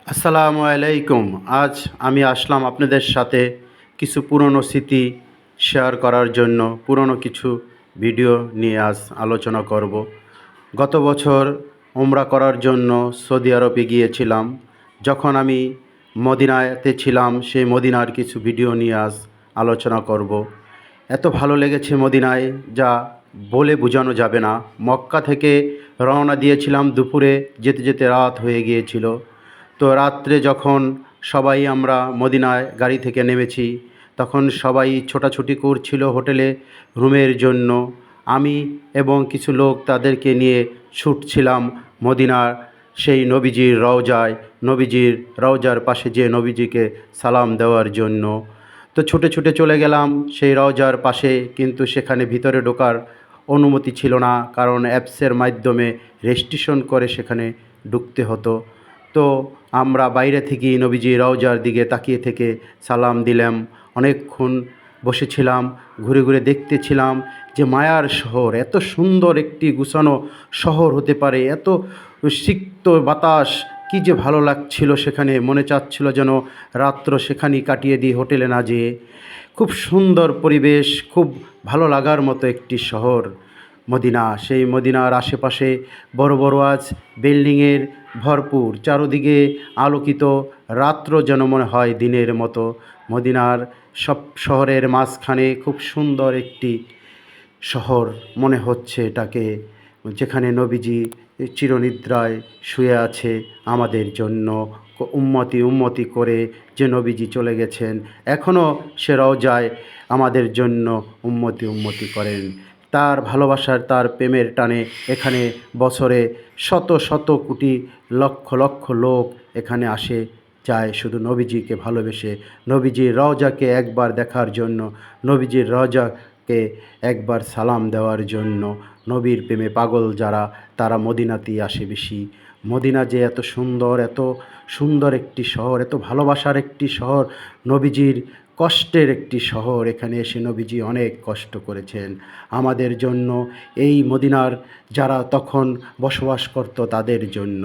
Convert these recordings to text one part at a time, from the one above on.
আসসালামু আলাইকুম। আজ আমি আসলাম আপনাদের সাথে কিছু পুরনো স্মৃতি শেয়ার করার জন্য। পুরনো কিছু ভিডিও নিয়ে আজ আলোচনা করব। গত বছর উমরা করার জন্য সৌদি আরবে গিয়েছিলাম। যখন আমি মদিনাতে ছিলাম, সেই মদিনার কিছু ভিডিও নিয়ে আজ আলোচনা করব। এত ভালো লেগেছে মদিনায়, যা বলে বোঝানো যাবে না। মক্কা থেকে রওনা দিয়েছিলাম দুপুরে, যেতে যেতে রাত হয়ে গিয়েছিল। তো রাত্রে যখন সবাই আমরা মদিনায় গাড়ি থেকে নেমেছি, তখন সবাই ছোটাছুটি করছিল হোটেলে রুমের জন্য। আমি এবং কিছু লোক তাদেরকে নিয়ে ছুটছিলাম মদিনার সেই নবীজির রওজায়, নবীজির রওজার পাশে যে নবীজিকে সালাম দেওয়ার জন্য। তো ছুটে ছুটে চলে গেলাম সেই রওজার পাশে, কিন্তু সেখানে ভিতরে ঢোকার অনুমতি ছিল না, কারণ অ্যাপসের মাধ্যমে রেজিস্ট্রেশন করে সেখানে ঢুকতে হতো। তো আমরা বাইরে থেকেই নবীজি রওজার দিকে তাকিয়ে থেকে সালাম দিলাম। অনেকক্ষণ বসেছিলাম, ঘুরে ঘুরে দেখতেছিলাম যে মায়ার শহর, এত সুন্দর একটি গুছানো শহর হতে পারে, এত সিক্ত বাতাস, কি যে ভালো লাগছিল সেখানে। মনে চাচ্ছিল যেন রাত্র সেখানেই কাটিয়ে দিই হোটেলে না যেয়ে। খুব সুন্দর পরিবেশ, খুব ভালো লাগার মতো একটি শহর মদিনা। সেই মদিনার আশেপাশে বড় বড় আজ বিল্ডিংয়ের ভরপুর, চারদিকে আলোকিত, রাত্র যেন মনে হয় দিনের মতো। মদিনার সব শহরের মাঝখানে খুব সুন্দর একটি শহর মনে হচ্ছে এটাকে, যেখানে নবীজি চিরনিদ্রায় শুয়ে আছে আমাদের জন্য উম্মতি উম্মতি করে। যে নবীজি চলে গেছেন, এখনও সে রওজায় আমাদের জন্য উম্মতি উম্মতি করেন। তার ভালোবাসার, তার প্রেমের টানে এখানে বছরে শত শত কোটি লক্ষ লক্ষ লোক এখানে আসে যায় শুধু নবীজিকে ভালোবেসে, নবীজির রওজাকে একবার দেখার জন্য, নবীজির রওজাকে একবার সালাম দেওয়ার জন্য। নবীর প্রেমে পাগল যারা, তারা মদিনাতেই আসে বেশি। মদিনা যে এত সুন্দর, এত সুন্দর একটি শহর, এত ভালোবাসার একটি শহর, নবীজির কষ্টের একটি শহর। এখানে এসে নবীজি অনেক কষ্ট করেছেন আমাদের জন্য, এই মদিনার যারা তখন বসবাস করত তাদের জন্য।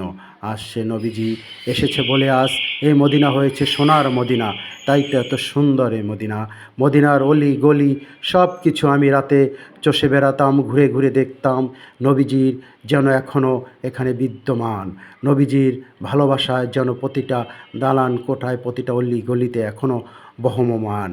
আজ সে নবীজি এসেছে বলে আজ এই মদিনা হয়েছে সোনার মদিনা। তাই তো এত সুন্দর এই মদিনা। মদিনার অলি গলি সব কিছু আমি রাতে চষে বেড়াতাম, ঘুরে ঘুরে দেখতাম নবীজির যেন এখনও এখানে বিদ্যমান। নবীজির ভালোবাসায় যেন প্রতিটা দালান কোঠায়, প্রতিটা অলি গলিতে এখনও বহমান।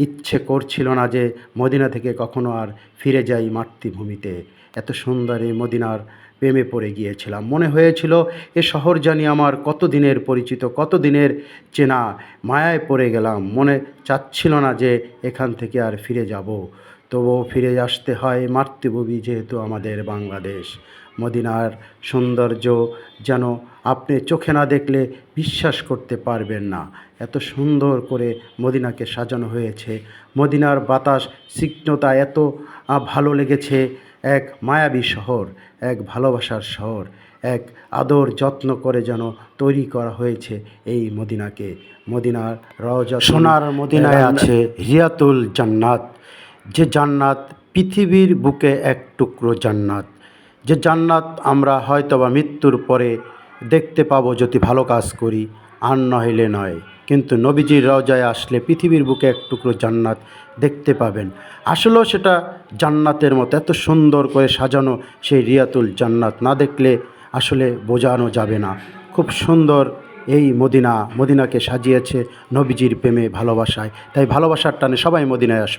ইচ্ছে করছিল না যে মদিনা থেকে কখনো আর ফিরে যাই মাতৃভূমিতে। এত সুন্দর এই মদিনার প্রেমে পড়ে গিয়েছিলাম। মনে হয়েছিল এ শহর জানি আমার কত দিনের পরিচিত, কত দিনের চেনা। মায়ায় পড়ে গেলাম, মনে চাচ্ছিল না যে এখান থেকে আর ফিরে যাব। তবুও ফিরে আসতে হয়, মাতৃভূমি যেহেতু আমাদের বাংলাদেশ। মদিনার সৌন্দর্য যেন আপনি চোখে না দেখলে বিশ্বাস করতে পারবেন না। এত সুন্দর করে মদিনাকে সাজানো হয়েছে। মদিনার বাতাস স্নিগ্ধতা এত ভালো লেগেছে। এক মায়াবী শহর, এক ভালোবাসার শহর, এক আদর যত্ন করে যেন তৈরি করা হয়েছে এই মদিনাকে। মদিনার রওজা, সোনার মদিনায় আছে রিয়াতুল জান্নাত, যে জান্নাত পৃথিবীর বুকে এক টুকরো জান্নাত। যে জান্নাত আমরা হয়তোবা মৃত্যুর পরে দেখতে পাবো যদি ভালো কাজ করি, আর নইলে নয়। কিন্তু নবীজির রওজায় আসলে পৃথিবীর বুকে এক টুকরো জান্নাত দেখতে পাবেন। আসলেও সেটা জান্নাতের মতো এত সুন্দর করে সাজানো সেই রিয়াতুল জান্নাত না দেখলে আসলে বোঝানো যাবে না। খুব সুন্দর এই মদিনা, মদিনাকে সাজিয়েছে নবীজির প্রেমে ভালোবাসায়। তাই ভালোবাসার টানে সবাই মদিনায় আসে।